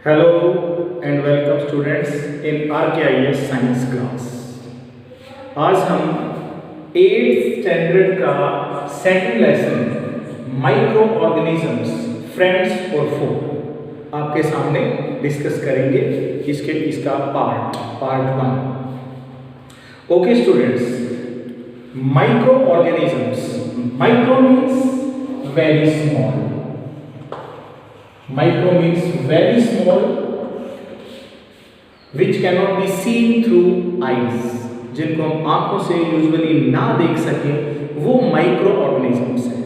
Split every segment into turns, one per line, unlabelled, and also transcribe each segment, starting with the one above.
Hello and welcome students in RKIS science class. आज हम 8th standard का second lesson micro organisms friends और फो आपके सामने डिस्कस करेंगे। इसका part 1। Okay students, micro organisms, micro means very small, micro means very small which cannot be seen through eyes, जिनको हम आंखों से यूजुअली ना देख सकें वो माइक्रो ऑर्गेनिजम्स हैं।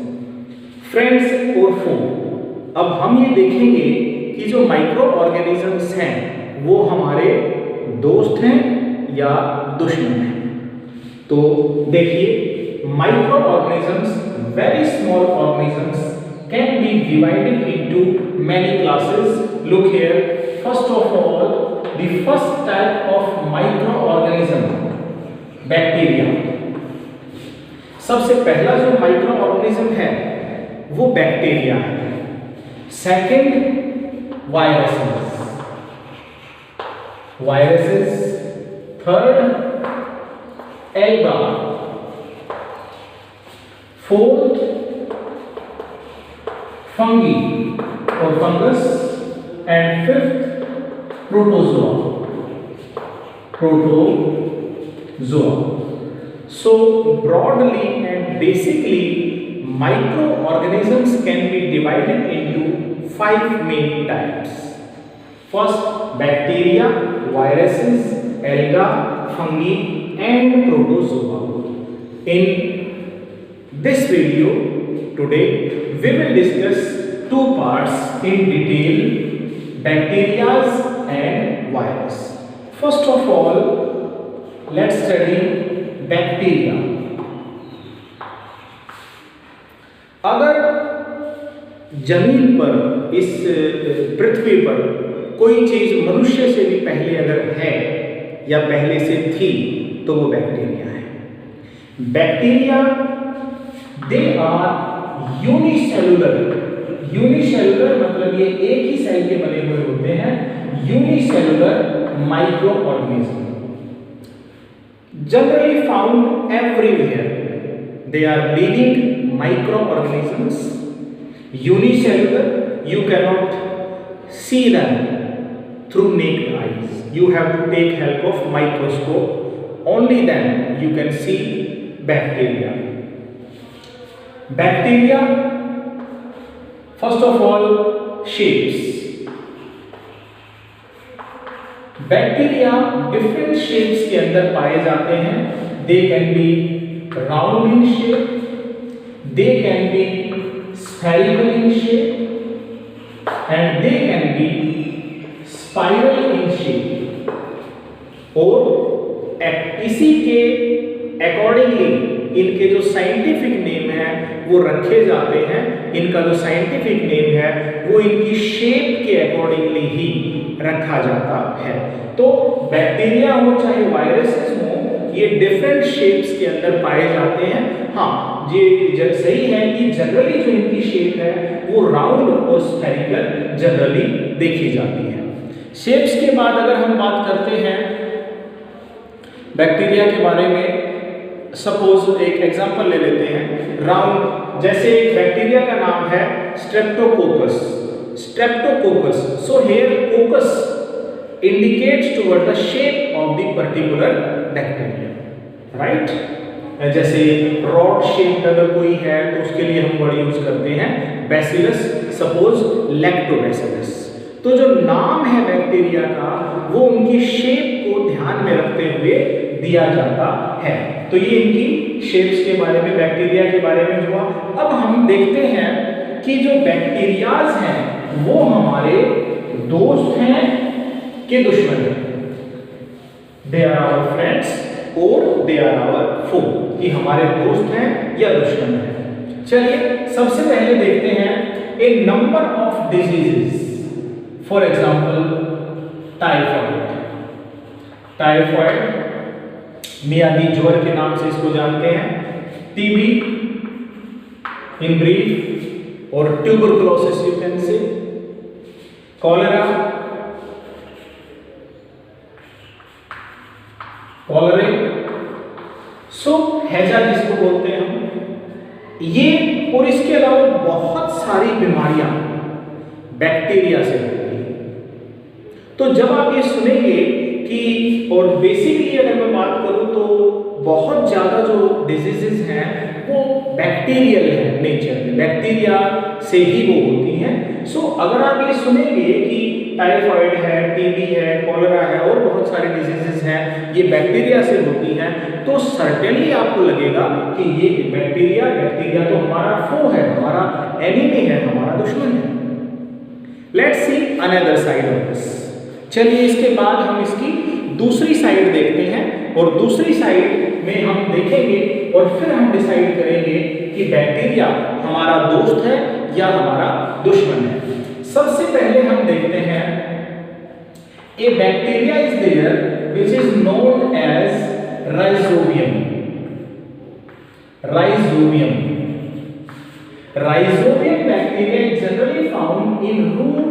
फ्रेंड्स और फो, अब हम ये देखेंगे कि जो माइक्रो ऑर्गेनिजम्स हैं वो हमारे दोस्त हैं या दुश्मन हैं। तो देखिए, micro organisms, very small organisms can be divided into many classes. Look here, first of all, the first type of microorganism, bacteria. सबसे पहला जो माइक्रोऑर्गेनिज्म है वो बैक्टीरिया है। Second viruses, third alga, fourth fungi or fungus, and fifth protozoa. So broadly and basically microorganisms can be divided into 5 main types. First, bacteria, viruses, alga, fungi and protozoa. In this video today we will discuss two parts in detail, bacteria and virus. First of all, let's study bacteria. अगर जमीन पर, इस पृथ्वी पर कोई चीज मनुष्य से भी पहले अगर है या पहले से थी तो वो बैक्टीरिया है। बैक्टीरिया दे आर यूनिसेलुलर मतलब ये एक ही सेल के बने हुए होते हैं। Unicellular micro organism generally found everywhere, they are living micro organisms. Unicellular, you cannot see them through naked eyes, you have to take help of microscope, only then you can see bacteria. Bacteria, first of all, shapes. Bacteria different shapes के अंदर पाए जाते हैं। They can be round in shape, they can be spherical in shape and they can be spiral in shape. और इसी के accordingly इनके जो साइंटिफिक नेम है वो रखे जाते हैं। इनका जो साइंटिफिक नेम है वो इनकी शेप के अकॉर्डिंगली ही रखा जाता है। तो बैक्टीरिया हो चाहे वायरसेस हो, ये डिफरेंट शेप्स के अंदर पाए जाते हैं। हाँ, ये सही है कि जनरली जो इनकी शेप है वो राउंड और स्फेरिकल जनरली देखी जाती है। शेप्स के बाद अगर हम बात करते हैं बैक्टीरिया के बारे में, सपोज एक एग्जांपल ले लेते हैं राउंड, जैसे बैक्टीरिया का नाम है Streptococcus. So here कोकस indicates toward the shape of the particular bacteria, right? जैसे रॉड शेप अगर कोई है तो उसके लिए हम वर्ड यूज करते हैं बैसिलस, सपोज लैक्टोबैसिलस। तो जो नाम है बैक्टीरिया का वो उनकी शेप को ध्यान में रखते हुए दिया जाता है। तो ये इनकी शेप्स के बारे में, बैक्टीरिया के बारे में हुआ। अब हम देखते हैं कि जो बैक्टीरियाज हैं वो हमारे दोस्त हैं कि दुश्मन हैं। दे आर आवर फ्रेंड्स और दे आर आवर फो, कि हमारे दोस्त हैं या दुश्मन हैं। चलिए सबसे पहले देखते हैं a number of diseases. For example typhoid, मियादी ज्वर के नाम से इसको जानते हैं। टीबी इन ब्रीफ, और tuberculosis you can say, cholera, cholera, so हैजा जिसको बोलते हैं हम, ये और इसके अलावा बहुत सारी बीमारियां बैक्टीरिया से होती हैं। तो जब आप ये सुनेंगे कि, और बेसिकली अगर मैं बात करूं तो बहुत ज्यादा जो डिजीजेस हैं वो बैक्टीरियल है नेचर में, बैक्टीरिया से ही वो होती हैं। सो अगर आप ये सुनेंगे कि टाइफाइड है, टीबी है, कॉलरा है और बहुत सारी डिजीजेस हैं ये बैक्टीरिया से होती हैं, तो सर्टेनली आपको लगेगा कि ये बैक्टीरिया तो हमारा फो है, हमारा एनिमी है, हमारा दुश्मन है। Let's see another side of this. चलिए इसके बाद हम इसकी दूसरी साइड देखते हैं, और दूसरी साइड में हम देखेंगे और फिर हम डिसाइड करेंगे कि बैक्टीरिया हमारा दोस्त है या हमारा दुश्मन है। सबसे पहले हम देखते हैं a bacteria is there which is known as Rhizobium. Rhizobium bacteria is generally found in root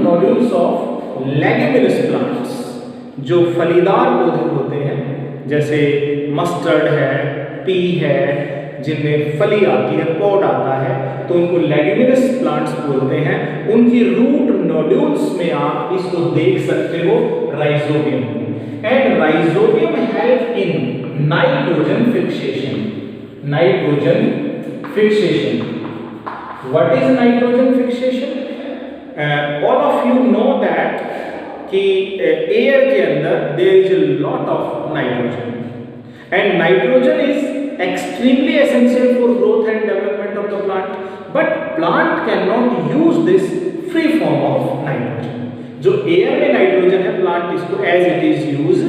nodules of leguminous plants, जो फलीदार पौधे होते हैं, जैसे मस्टर्ड है, पी है, जिनमें फली आती है, पॉड आता है, तो उनको लेग्यूमिनस प्लांट्स बोलते हैं। उनकी रूट नोड्यूल्स में आप इसको देख सकते हो, rhizobium. And rhizobium help in nitrogen fixation. What is nitrogen fixation? All of you know that कि एयर के अंदर there is a lot of nitrogen, and nitrogen is extremely essential for growth and development of the plant, but plant cannot use this free form of nitrogen. जो air में nitrogen है, plant इसको as it is use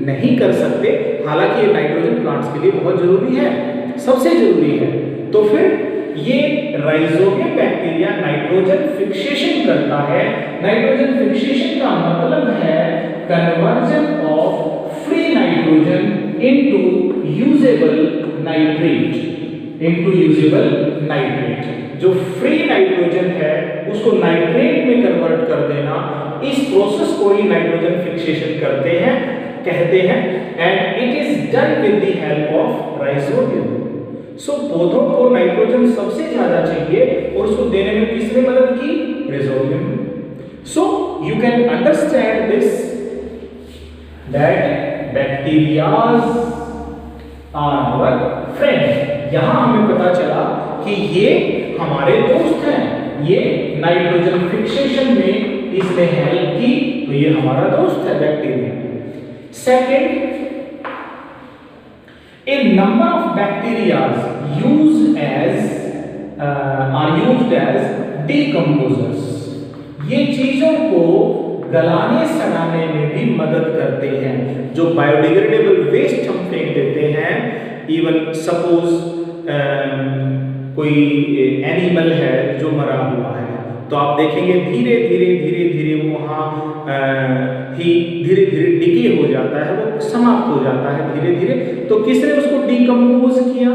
नहीं कर सकते, हालांकि ये nitrogen plants के लिए बहुत जरूरी है, सबसे जरूरी है। तो फिर ये राइजोबियम बैक्टीरिया नाइट्रोजन फिक्सेशन करता है। नाइट्रोजन फिक्सेशन का मतलब है conversion of free nitrogen into usable nitrate. जो फ्री नाइट्रोजन है उसको नाइट्रेट में कन्वर्ट कर देना, इस प्रोसेस को ही नाइट्रोजन फिक्सेशन कहते हैं, and it is done with the help of Rhizobium. So पौधों को नाइट्रोजन सबसे ज्यादा चाहिए और उसको देने में किसने मदद की? Rhizobium. So you can understand this that bacterias are our friend. यहां हमें पता चला कि ये हमारे दोस्त हैं, ये नाइट्रोजन फिक्सेशन में इसने हेल्प की, तो ये हमारा दोस्त है bacteria. Second, a number of bacteria are used as decomposers। ये चीजों को गलाने सड़ाने में भी मदद करते हैं। जो बायोडिग्रेडेबल वेस्ट हम फेंक देते हैं, इवन सपोज कोई एनिमल है जो मरा हुआ है, तो आप देखेंगे धीरे धीरे वो वहाँ ही धीरे डिके हो जाता है, वो समाप्त हो जाता है धीरे धीरे। तो किसने उसको डिकम्पोज किया?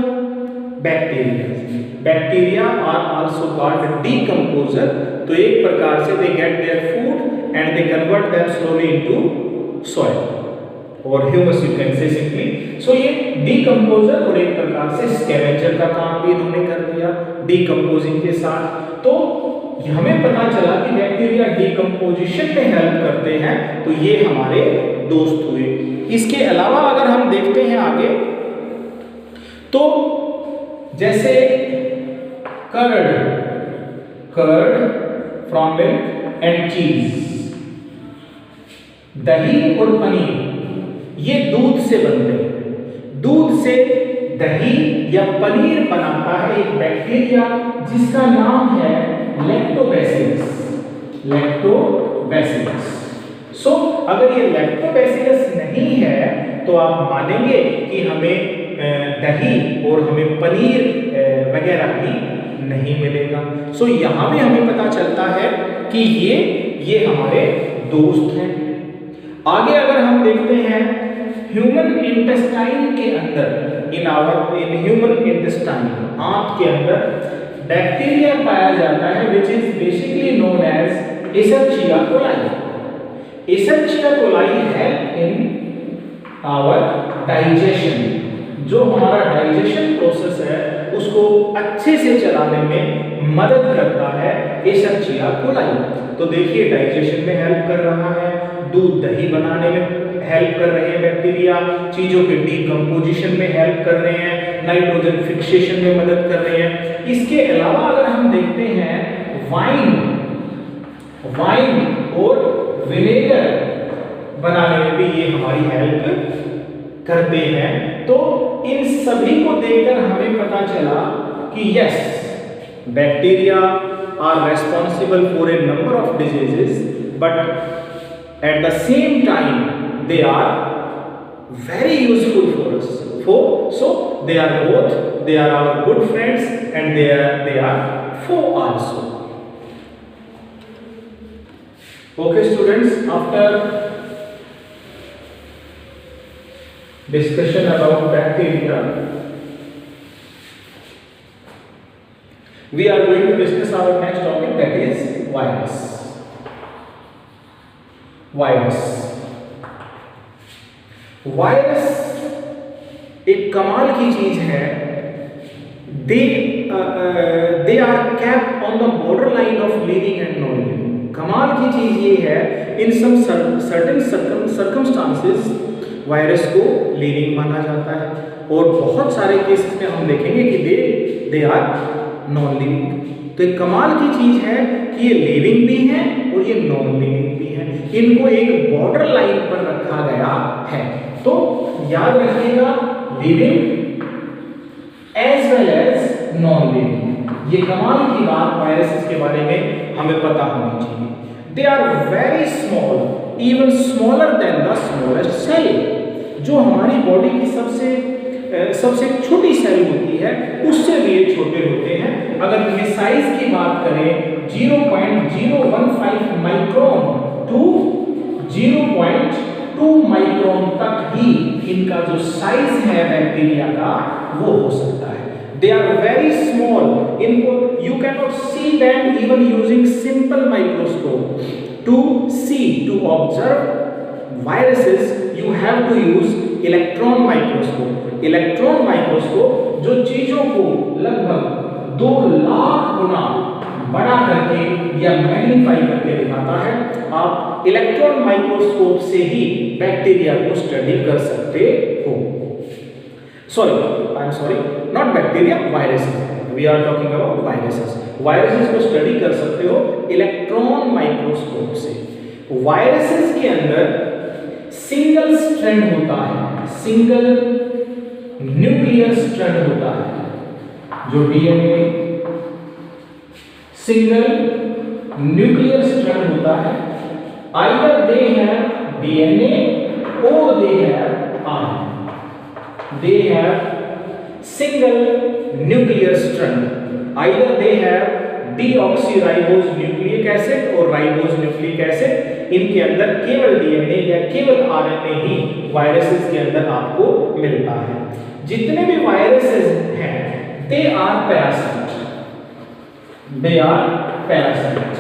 Bacteria are also called decomposer. तो एक प्रकार से they get their food and they convert them slowly into soil और humus, you can say simply. So ये डिकम्पोजर और एक प्रकार से स्कैवेंजर का काम भी इन्होंने कर दिया डिकम्पोजिंग के साथ। तो हमें पता चला कि बैक्टीरिया डिकम्पोजिशन में हेल्प करते हैं, तो ये हमारे दोस्त हुए। इसके अलावा अगर हम देखते हैं आगे, तो जैसे कर्ड फ्रॉम मिल्क एंड चीज, दही और पनीर ये दूध से बनते हैं। दूध से दही या पनीर बनाता है एक बैक्टीरिया जिसका नाम है लैक्टोबैसिलस। सो अगर ये लैक्टोबैसिलस नहीं है तो आप मानेंगे कि हमें दही और हमें पनीर वगैरह भी नहीं मिलेगा। सो यहाँ भी हमें पता चलता है कि ये हमारे दोस्त हैं। आगे अगर हम देखते हैं ह्यूमन इंटेस्टाइन के अंदर, इन ह्यूमन इंटेस्टाइन, आंत के अंदर बैक्टीरिया पाया जाता है which is basically known as Escherichia coli। Escherichia coli help in our digestion, जो हमारा डाइजेशन प्रोसेस है उसको अच्छे से चलाने में मदद करता है एशर्चिया कोलाई। तो देखिए डाइजेशन में हेल्प कर रहा है, दूध दही बनाने में हेल्प कर रहे हैं बैक्टीरिया, चीजों के डीकंपोजिशन में हेल्प कर रहे हैं, नाइट्रोजन फिक्सेशन में मदद कर रहे हैं। इसके अलावा अगर हम देखते हैं वाइन और विनेगर बनाने में भी ये हमारी हेल्प करते हैं। तो इन सभी को देखकर हमें पता चला कि yes, bacteria are responsible for a number of diseases, but at the same time they are very useful for us. So they are both, they are our good friends and they are foe also. Okay students, after discussion about bacteria, we are going to discuss our next topic, that is virus. Virus एक कमाल की चीज है। They are kept on the border line of living and non living. कमाल की चीज ये है, in some certain circumstances virus को लिविंग माना जाता है, और बहुत सारे केसेस में हम देखेंगे कि दे आर नॉन लिविंग। तो एक कमाल की चीज है कि ये लिविंग भी है और ये नॉन लिविंग भी है, इनको एक बॉर्डर लाइन पर रखा गया है। तो याद रखिएगा, living as well as non living. ये कमाल की बात वायरसेस के बारे में हमें पता होनी चाहिए। They are very small, even smaller than the smallest cell. जो हमारी बॉडी की सबसे छोटी सेल होती है उससे भी ये छोटे होते हैं। अगर इनके साइज की बात करें 0.015 माइक्रोन टू 0.2 माइक्रोन तक ही इनका जो साइज है बैक्टीरिया का वो हो सकता है। They are very small. इनको you cannot see them even using simple microscope. To see, to observe viruses, you have to use electron microscope. Electron microscope जो चीजों को लगभग 2 लाख गुना बड़ा करके या मैग्नीफाई करके दिखाता है। आप इलेक्ट्रॉन माइक्रोस्कोप से ही बैक्टीरिया को स्टडी कर सकते हो। Not bacteria, viruses. We are talking about viruses. Viruses को स्टडी कर सकते हो इलेक्ट्रॉन माइक्रोस्कोप से। वायरसेस के अंदर सिंगल स्ट्रैंड होता है, सिंगल न्यूक्लियर स्ट्रैंड होता है, जो डीएनए सिंगल न्यूक्लियर स्ट्रैंड होता है। आइदर दे हैव डीएनए और they have RNA. They have single nuclear strand. Either they have deoxyribose nucleic acid और ribose nucleic acid। इनके अंदर केवल डीएनए या केवल आरएनए ही वायरसेस के अंदर आपको मिलता है। जितने भी वायरसेस हैं, they are parasite. They are parasite.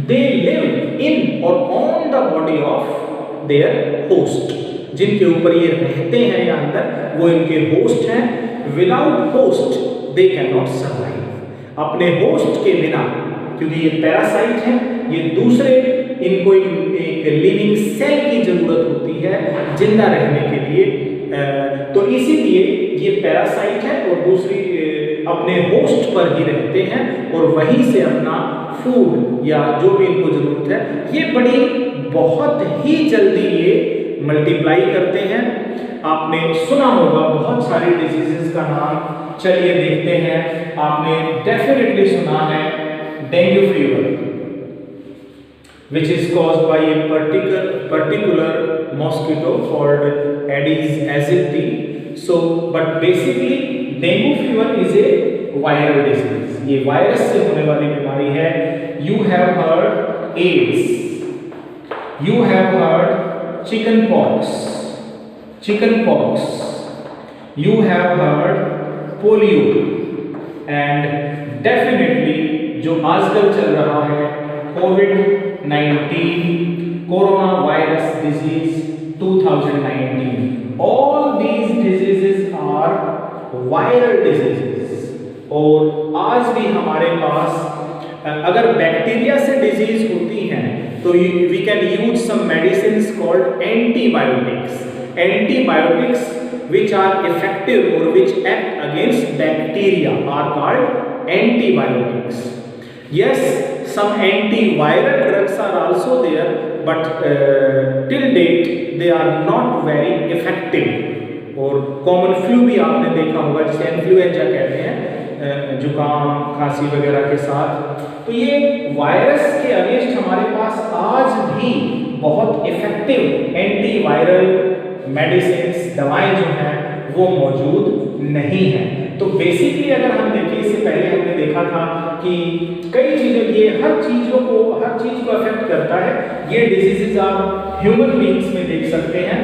They live in or on the body of their host. जिनके ऊपर ये रहते हैं या अंदर, वो इनके होस्ट हैं। Without host they can not survive. अपने होस्ट के बिना, क्योंकि ये पैरासाइट हैं, ये दूसरे, इनको एक लिविंग सेल की जरूरत होती है जिंदा रहने के लिए। तो इसीलिए ये पैरासाइट है और दूसरी अपने होस्ट पर ही रहते हैं और वहीं से अपना फूड या जो भी इनको जरूरत है, ये बहुत ही जल्दी ये मल्टीप्लाई करते हैं। आपने सुना होगा बहुत सारी डिजीजेस का नाम, चलिए देखते हैं। आपने डेफिनेटली सुना है dengue fever, which is caused by a particular mosquito called aedes aegypti. So but basically dengue fever is a viral disease. ये वायरस से होने वाली बीमारी है। You have heard AIDS, you have heard chickenpox, you have heard polio, and definitely जो आजकल चल रहा है कोविड-19 corona virus disease, 2019. All these diseases are viral diseases. और आज भी हमारे पास अगर बैक्टीरिया से डिजीज होती हैं तो we can use some medicine called antibiotics. Antibiotics which are effective or which act against bacteria are called antibiotics. Yes, some antiviral drugs are also there, but till date they are not very effective. और common flu भी आपने देखा होगा जिसे influenza कहते हैं, जुकाम खांसी वगैरह के साथ. तो ये वायरस के अगेंस्ट हमारे पास आज भी बहुत इफेक्टिव एंटीवायरल मेडिसिन दवाएं जो हैं वो मौजूद नहीं हैं. तो बेसिकली अगर हम देखें, इससे पहले हमने देखा था कि कई चीजें, ये हर चीज को अफेक्ट करता है. ये डिजीजेस आप ह्यूमन बींग्स में देख सकते हैं.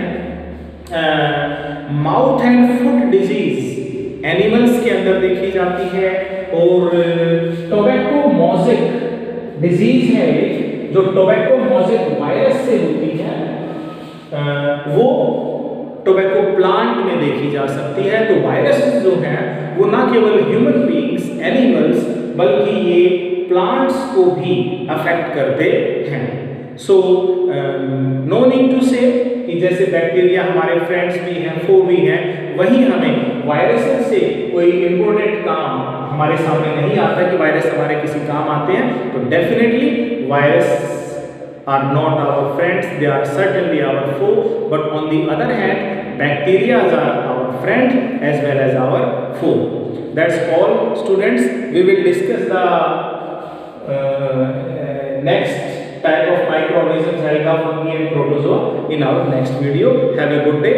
Mouth and foot disease animals के अंदर देखी जाती है. और टोबैको मोज़ेक डिजीज है जो टोबैको मोज़ेक वायरस से होती है, वो टोबैको प्लांट में देखी जा सकती है. तो वायरसेस जो हैं वो ना केवल ह्यूमन बींग्स एनिमल्स बल्कि ये प्लांट्स को भी अफेक्ट करते हैं. सो नो नीड टू से कि जैसे बैक्टीरिया हमारे फ्रेंड्स भी हैं, फो भी हैं, वहीं हमें वायरसेस से कोई इंपॉर्टेंट काम हमारे सामने नहीं आता कि वायरस हमारे किसी काम आते हैं. तो definitely virus are not our friends, they are certainly our foe, but on the other hand bacteria are our friend as well as our foe. That's all students. We will discuss the next type of microorganisms, alga, fungi and protozoa in our next video. Have a good day.